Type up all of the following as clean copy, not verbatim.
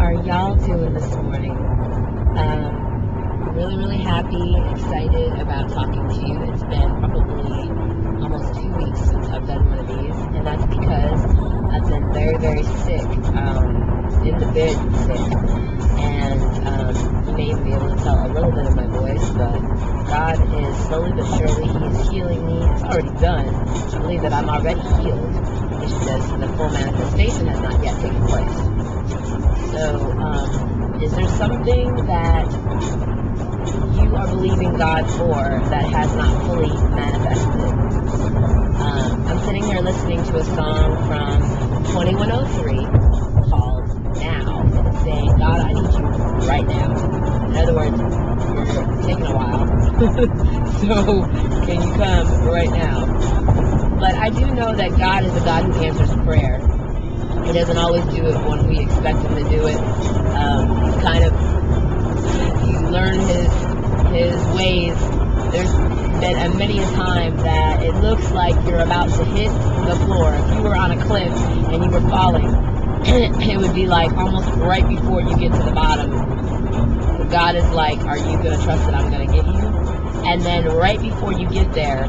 are y'all doing this morning? I'm really, really happy, excited about talking to you. It's been probably almost 2 weeks since I've done one of these, and that's because I've been very, very sick, in the bed sick, and you may even be able to tell a little bit of my voice, but God is slowly but surely, He is healing me. It's already done. I believe that I'm already healed. It's just the full manifestation has not yet taken place. So, is there something that you are believing God for that has not fully manifested? I'm sitting here listening to a song from 2103 called Now, and it's saying, God, I need you right now. In other words, you're taking a while, so can you come right now? But I do know that God is a God who answers prayer. He doesn't always do it when we expect Him to do it. You learn His ways. There's been many a time that it looks like you're about to hit the floor. If you were on a cliff and you were falling, it would be like almost right before you get to the bottom. God is like, are you going to trust that I'm going to get you? And then right before you get there,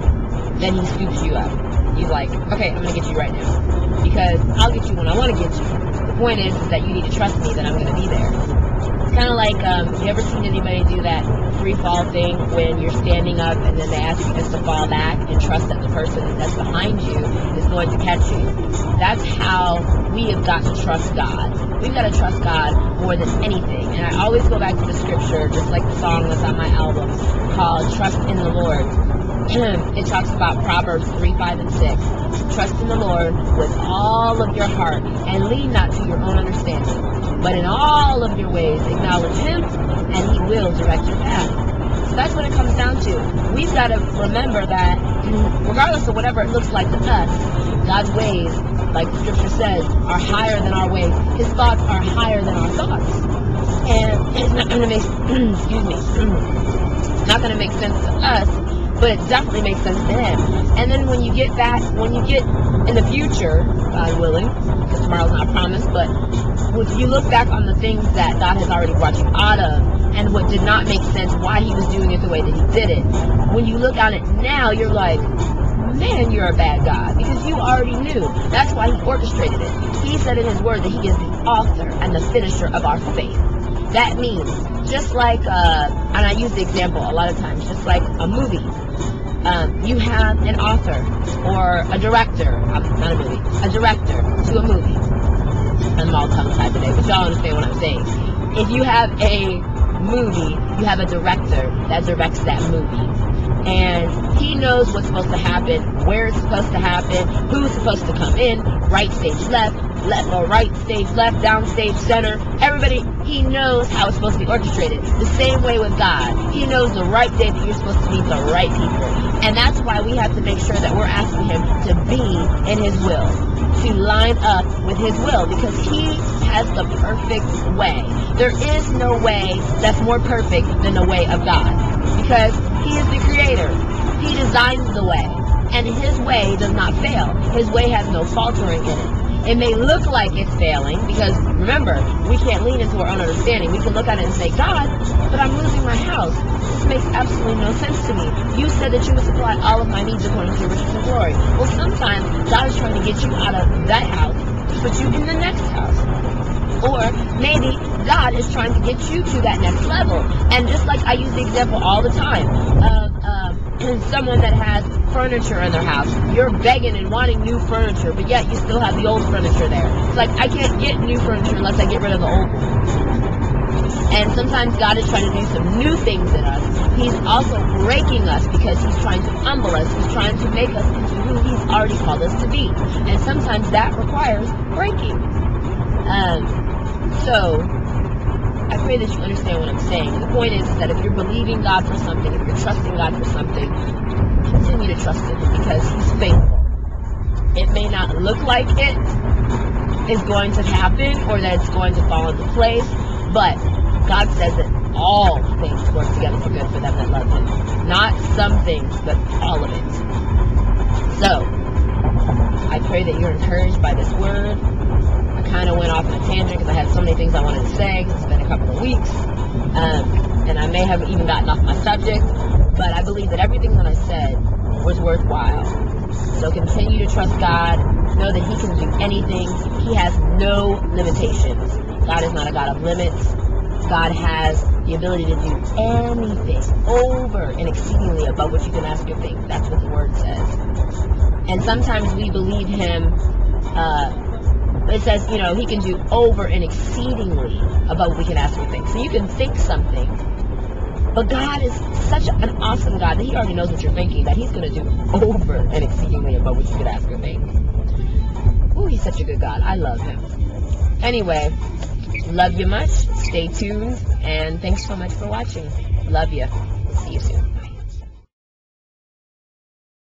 then He scoops you up. He's like, okay, I'm going to get you right now. Because I'll get you when I want to get you. The point is that you need to trust me that I'm going to be there. It's kind of like, you ever seen anybody do that free fall thing when you're standing up and then they ask you just to fall back and trust that the person that's behind you is going to catch you? That's how we have got to trust God. We've got to trust God more than anything. And I always go back to the scripture, just like the song that's on my album called Trust in the Lord. It talks about Proverbs 3, 5, and 6. Trust in the Lord with all of your heart and lean not to your own understanding, but in all of your ways acknowledge Him and He will direct your path. So that's what it comes down to. We've got to remember that regardless of whatever it looks like to us, God's ways, like the scripture says, are higher than our ways. His thoughts are higher than our thoughts. And it's not going to make, not going to make sense to us, but it definitely makes sense to Him. And then when you get in the future, God willing, because tomorrow's not promised, but if you look back on the things that God has already brought you out of, and what did not make sense, why He was doing it the way that He did it, when you look at it now, you're like, man, you're a bad God, because you already knew. That's why He orchestrated it. He said in His word that He is the author and the finisher of our faith. That means, just like, and I use the example a lot of times, just like a movie. You have an author or a director, not a movie, a director to a movie. I'm all tongue-tied today, but y'all understand what I'm saying. If you have a movie, you have a director that directs that movie. And he knows what's supposed to happen, where it's supposed to happen, who's supposed to come in, right stage left or right stage left, down stage center. Everybody, he knows how it's supposed to be orchestrated. The same way with God. He knows the right day that you're supposed to meet the right people. And that's why we have to make sure that we're asking Him to be in His will, to line up with His will, because He has the perfect way. There is no way that's more perfect than the way of God, because He is the Creator. He designs the way, and His way does not fail. His way has no faltering in it. It may look like it's failing, because remember, we can't lean into our own understanding. We can look at it and say, God, but I'm losing my house. This makes absolutely no sense to me. You said that you would supply all of my needs according to your riches and glory. Well, sometimes God is trying to get you out of that house to put you in the next house. Or maybe God is trying to get you to that next level. And just like I use the example all the time of someone that has furniture in their house. You're begging and wanting new furniture, but yet you still have the old furniture there. It's like, I can't get new furniture unless I get rid of the old one. And sometimes God is trying to do some new things in us. He's also breaking us because He's trying to humble us. He's trying to make us into who He's already called us to be. And sometimes that requires breaking. So I pray that you understand what I'm saying. The point is that if you're believing God for something, if you're trusting God for something, continue to trust Him, because He's faithful. It may not look like it is going to happen or that it's going to fall into place, but God says that all things work together for good for them that love Him. Not some things, but all of it. So, I pray that you're encouraged by this word. I kind of went off on a tangent because I had so many things I wanted to say. It's been a couple of weeks. And I may have even gotten off my subject. But I believe that everything that I said was worthwhile. So continue to trust God. Know that He can do anything. He has no limitations. God is not a God of limits. God has the ability to do anything over and exceedingly above what you can ask or think. That's what the Word says. And sometimes we believe Him. It says, He can do over and exceedingly above what we can ask or think. So you can think something, but God is such an awesome God that He already knows what you're thinking, that He's going to do over and exceedingly above what you could ask or think. Ooh, He's such a good God. I love Him. Anyway, love you much. Stay tuned, and thanks so much for watching. Love you. See you soon.